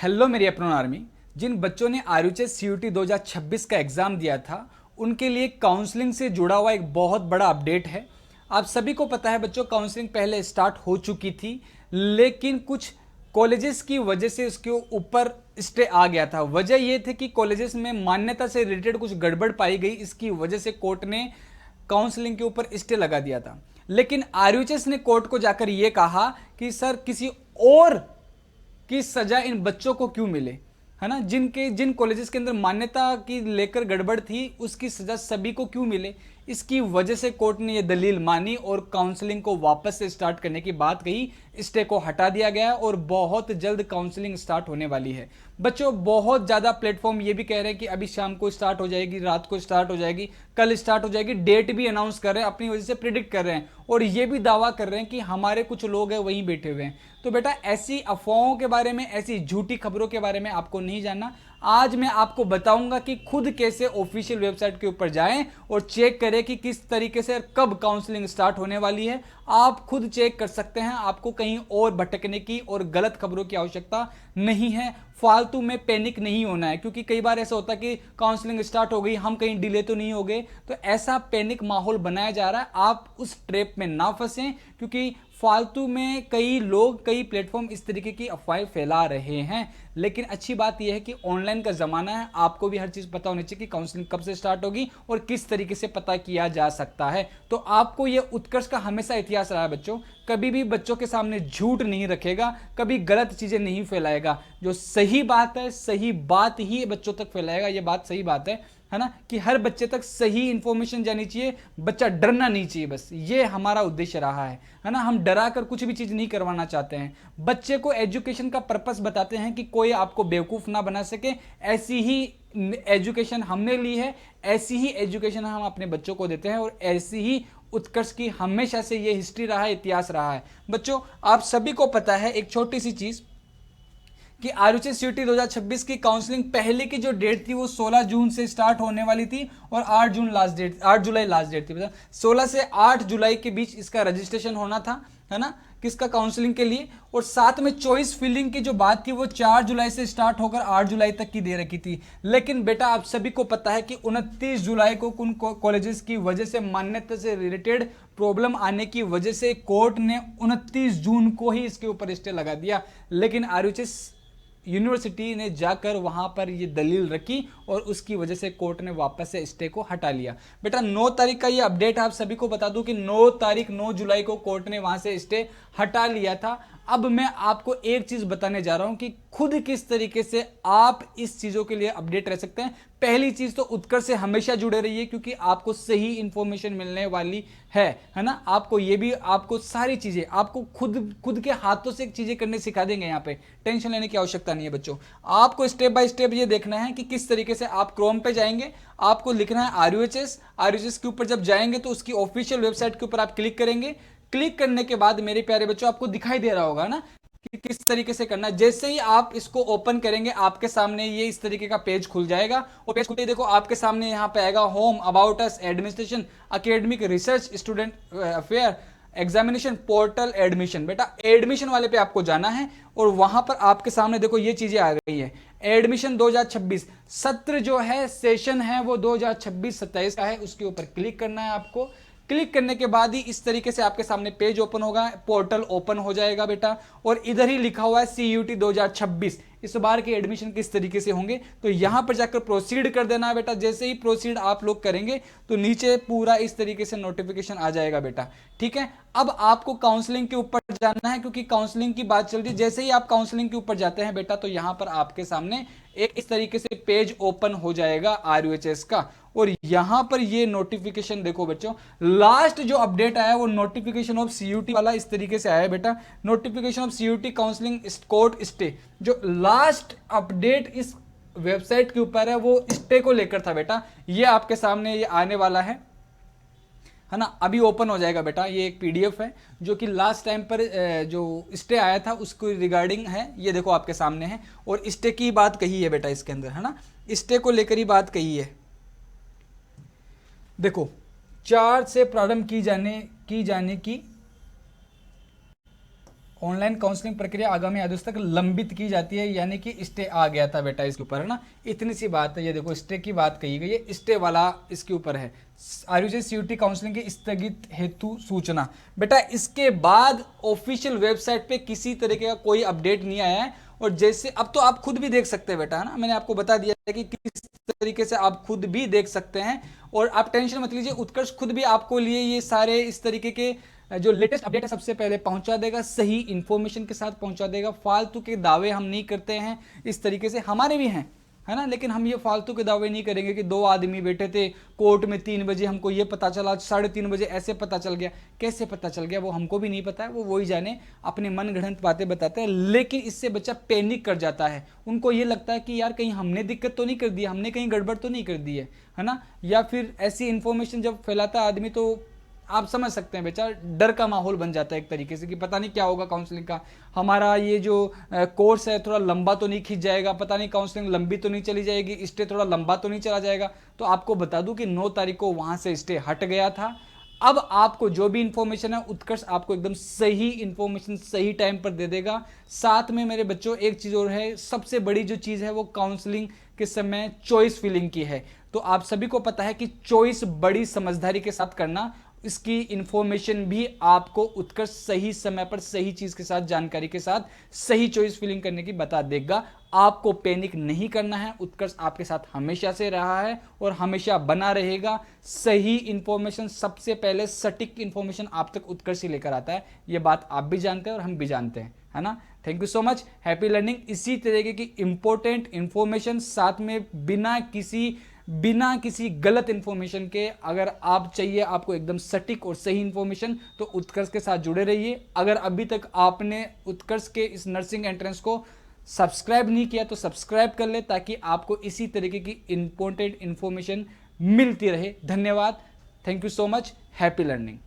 Hello मेरी अपनों army. जिन बच्चों ने आरयूएच सीयूटी 2026 का एग्ज़ाम दिया था उनके लिए काउंसलिंग से जुड़ा हुआ एक बहुत बड़ा अपडेट है। आप सभी को पता है बच्चों, काउंसलिंग पहले स्टार्ट हो चुकी थी, लेकिन कुछ कॉलेजेस की वजह से उसके ऊपर स्टे आ गया था। वजह यह थी कि कॉलेजेस में मान्यता से रिलेटेड कुछ गड़बड़ पाई गई, इसकी वजह से कोर्ट ने काउंसलिंग के ऊपर स्टे लगा दिया था। लेकिन आरयूएच ने कोर्ट को जाकर यह कहा कि सर किसी और कि सजा इन बच्चों को क्यों मिले, है ना। जिन कॉलेजेस के अंदर मान्यता की लेकर गड़बड़ थी उसकी सजा सभी को क्यों मिले, इसकी वजह से कोर्ट ने यह दलील मानी और काउंसलिंग को वापस से स्टार्ट करने की बात कही। स्टे को हटा दिया गया और बहुत जल्द काउंसलिंग स्टार्ट होने वाली है। बच्चों, बहुत ज़्यादा प्लेटफॉर्म ये भी कह रहे हैं कि अभी शाम को स्टार्ट हो जाएगी, रात को स्टार्ट हो जाएगी, कल स्टार्ट हो जाएगी, डेट भी अनाउंस कर रहे हैं, अपनी वजह से प्रिडिक्ट कर रहे हैं और ये भी दावा कर रहे हैं कि हमारे कुछ लोग हैं वहीं बैठे हुए हैं। तो बेटा, ऐसी अफवाहों के बारे में, ऐसी झूठी खबरों के बारे में आपको नहीं जानना। आज मैं आपको बताऊंगा कि खुद कैसे ऑफिशियल वेबसाइट के ऊपर जाएं और चेक करें कि किस तरीके से कब काउंसलिंग स्टार्ट होने वाली है। आप खुद चेक कर सकते हैं, आपको कहीं और भटकने की और गलत खबरों की आवश्यकता नहीं है। फालतू में पैनिक नहीं होना है, क्योंकि कई बार ऐसा होता है कि काउंसलिंग स्टार्ट हो गई, हम कहीं डिले तो नहीं हो गए, तो ऐसा पैनिक माहौल बनाया जा रहा है। आप उस ट्रैप में ना फंसें, क्योंकि फालतू में कई लोग, कई प्लेटफॉर्म इस तरीके की अफवाहें फैला रहे हैं। लेकिन अच्छी बात यह है कि ऑनलाइन का ज़माना है, आपको भी हर चीज़ पता होनी चाहिए कि काउंसलिंग कब से स्टार्ट होगी और किस तरीके से पता किया जा सकता है। तो आपको यह उत्कर्ष का हमेशा इतिहास रहा है बच्चों, कभी भी बच्चों के सामने झूठ नहीं रखेगा, कभी गलत चीज़ें नहीं फैलाएगा। जो सही बात है, सही बात ही बच्चों तक फैलाएगा। ये बात सही बात है ना, कि हर बच्चे तक सही इंफॉर्मेशन जानी चाहिए, बच्चा डरना नहीं चाहिए। बस ये हमारा उद्देश्य रहा है ना। हम डरा कर कुछ भी चीज़ नहीं करवाना चाहते हैं। बच्चे को एजुकेशन का पर्पस बताते हैं कि कोई आपको बेवकूफ़ ना बना सके। ऐसी ही एजुकेशन हमने ली है, ऐसी ही एजुकेशन हम अपने बच्चों को देते हैं और ऐसी ही उत्कर्ष की हमेशा से ये हिस्ट्री रहा है, इतिहास रहा है। बच्चों, आप सभी को पता है एक छोटी सी चीज़ कि आरयूएच सीयूटी 2026 की काउंसलिंग पहले की जो डेट थी वो 16 जून से स्टार्ट होने वाली थी और 8 जुलाई लास्ट डेट थी। 16 से 8 जुलाई के बीच इसका रजिस्ट्रेशन होना था, है ना, किसका, काउंसलिंग के लिए। और साथ में चॉइस फिलिंग की जो बात थी वो 4 जुलाई से स्टार्ट होकर 8 जुलाई तक की दे रखी थी। लेकिन बेटा, आप सभी को पता है कि 29 जुलाई को उन कॉलेजेस की वजह से, मान्यता से रिलेटेड प्रॉब्लम आने की वजह से कोर्ट ने 29 जून को ही इसके ऊपर स्टे लगा दिया। लेकिन आरयूएच यूनिवर्सिटी ने जाकर वहां पर ये दलील रखी और उसकी वजह से कोर्ट ने वापस से स्टे को हटा लिया। बेटा, 9 तारीख का ये अपडेट आप सभी को बता दूं कि 9 जुलाई को कोर्ट ने वहां से स्टे हटा लिया था। अब मैं आपको एक चीज बताने जा रहा हूं कि खुद किस तरीके से आप इस चीजों के लिए अपडेट रह सकते हैं। पहली चीज तो उत्कर्ष से हमेशा जुड़े रहिए, क्योंकि आपको सही इंफॉर्मेशन मिलने वाली है ना। आपको ये भी, आपको सारी चीजें, आपको खुद के हाथों से चीजें करने सिखा देंगे। यहाँ पे टेंशन लेने की आवश्यकता नहीं है बच्चों। आपको स्टेप बाय स्टेप ये देखना है कि किस तरीके से आप क्रोम पे जाएंगे, आपको लिखना है आरयूएच के ऊपर जब जाएंगे तो उसकी ऑफिशियल वेबसाइट के ऊपर आप क्लिक करेंगे। क्लिक करने के बाद मेरे प्यारे बच्चों, आपको दिखाई दे रहा होगा ना कि किस तरीके से करना है। जैसे ही आप इसको ओपन करेंगे, आपके सामने ये इस तरीके का पेज खुल जाएगा और पेज खुलते ही देखो आपके सामने यहाँ पे आएगा home, about us, administration, academic, research, student affair, examination, portal, admission. बेटा, एडमिशन वाले पे आपको जाना है और वहां पर आपके सामने देखो ये चीजें आ गई है। एडमिशन 2026 सत्र जो है, सेशन है, वो 2026-27 का है। उसके ऊपर क्लिक करना है आपको। क्लिक करने के बाद ही इस तरीके से आपके सामने पेज ओपन होगा, पोर्टल ओपन हो जाएगा बेटा। और इधर ही लिखा हुआ है सीयूटी 2026, इस बार के एडमिशन किस तरीके से होंगे, तो यहां पर जाकर प्रोसीड कर देना है बेटा। जैसे ही प्रोसीड आप लोग करेंगे तो नीचे पूरा इस तरीके से नोटिफिकेशन आ जाएगा बेटा। ठीक है, अब आपको काउंसलिंग के ऊपर जाना है, क्योंकि काउंसलिंग की बात चल रही है। जैसे ही आप काउंसलिंग के ऊपर जाते हैं बेटा, तो यहां पर आपके सामने एक इस तरीके से पेज ओपन हो जाएगा आरयूएच का। और यहां पर ये नोटिफिकेशन देखो बच्चों, लास्ट जो अपडेट आया वो नोटिफिकेशन ऑफ सीयूटी वाला इस तरीके से आया बेटा। Notification of CUT counselling court stay, जो लास्ट अपडेट इस वेबसाइट के ऊपर है वो स्टे को लेकर था बेटा। ये आपके सामने ये आने वाला है ना, अभी ओपन हो जाएगा बेटा। ये एक पीडीएफ है जो कि लास्ट टाइम पर जो स्टे आया था उसको रिगार्डिंग है। ये देखो आपके सामने है और स्टे की बात कही है बेटा इसके अंदर, है ना, स्टे को लेकर ही बात कही है। देखो, 4 से प्रारंभ की जाने की ऑनलाइन काउंसलिंग प्रक्रिया आगामी आदेश तक लंबित की जाती है, यानी कि स्टे आ गया था बेटा इसके ऊपर, है ना। इतनी सी बात है, ये देखो स्टे की बात कही गई है, स्टे वाला इसके ऊपर है। आरयूसी सीयूटी काउंसलिंग की स्थगित हेतु सूचना, बेटा इसके बाद ऑफिशियल वेबसाइट पे किसी तरीके का कोई अपडेट नहीं आया है। और जैसे अब तो आप खुद भी देख सकते हैं बेटा, है ना, मैंने आपको बता दिया है कि किस तरीके से आप खुद भी देख सकते हैं। और आप टेंशन मत लीजिए, उत्कर्ष खुद भी आपको लिए ये सारे इस तरीके के जो लेटेस्ट अपडेट है सबसे पहले पहुंचा देगा, सही इंफॉर्मेशन के साथ पहुंचा देगा। फालतू के दावे हम नहीं करते हैं, इस तरीके से हमारे भी हैं, है ना, लेकिन हम ये फालतू के दावे नहीं करेंगे कि 2 आदमी बैठे थे कोर्ट में 3 बजे हमको ये पता चला, 3:30 बजे ऐसे पता चल गया। कैसे पता चल गया वो हमको भी नहीं पता है, वो वही जाने, अपने मन गढ़ंत बातें बताते हैं। लेकिन इससे बच्चा पैनिक कर जाता है, उनको ये लगता है कि यार कहीं हमने दिक्कत तो नहीं कर दी, हमने कहीं गड़बड़ तो नहीं कर दी है ना। या फिर ऐसी इंफॉर्मेशन जब फैलाता है आदमी तो आप समझ सकते हैं बेचा, डर का माहौल बन जाता है एक तरीके से कि पता नहीं क्या होगा काउंसलिंग का, हमारा ये जो कोर्स है थोड़ा लंबा तो नहीं खींच जाएगा, पता नहीं काउंसलिंग लंबी तो नहीं चली जाएगी, स्टे थोड़ा लंबा तो नहीं चला जाएगा। तो आपको बता दूं कि 9 तारीख को वहां से स्टे हट गया था। अब आपको जो भी इंफॉर्मेशन है उत्कर्ष आपको एकदम सही इंफॉर्मेशन सही टाइम पर दे देगा। साथ में मेरे बच्चों एक चीज और है, सबसे बड़ी जो चीज है वो काउंसलिंग के समय चॉइस फिलिंग की है। तो आप सभी को पता है कि चॉइस बड़ी समझदारी के साथ करना, इसकी इंफॉर्मेशन भी आपको उत्कर्ष सही समय पर सही चीज के साथ जानकारी के साथ सही चॉइस फिलिंग करने की बता देगा। आपको पैनिक नहीं करना है, उत्कर्ष आपके साथ हमेशा से रहा है और हमेशा बना रहेगा। सही इंफॉर्मेशन सबसे पहले सटीक इंफॉर्मेशन आप तक उत्कर्ष ही लेकर आता है, ये बात आप भी जानते हैं और हम भी जानते हैं, है ना। Thank you so much, happy learning. इसी तरीके की इंपॉर्टेंट इंफॉर्मेशन साथ में बिना किसी गलत इंफॉर्मेशन के, अगर आप चाहिए आपको एकदम सटीक और सही इंफॉर्मेशन, तो उत्कर्ष के साथ जुड़े रहिए। अगर अभी तक आपने उत्कर्ष के इस नर्सिंग एंट्रेंस को सब्सक्राइब नहीं किया तो सब्सक्राइब कर ले, ताकि आपको इसी तरीके की इंपॉर्टेंट इंफॉर्मेशन मिलती रहे। धन्यवाद, thank you so much, happy learning.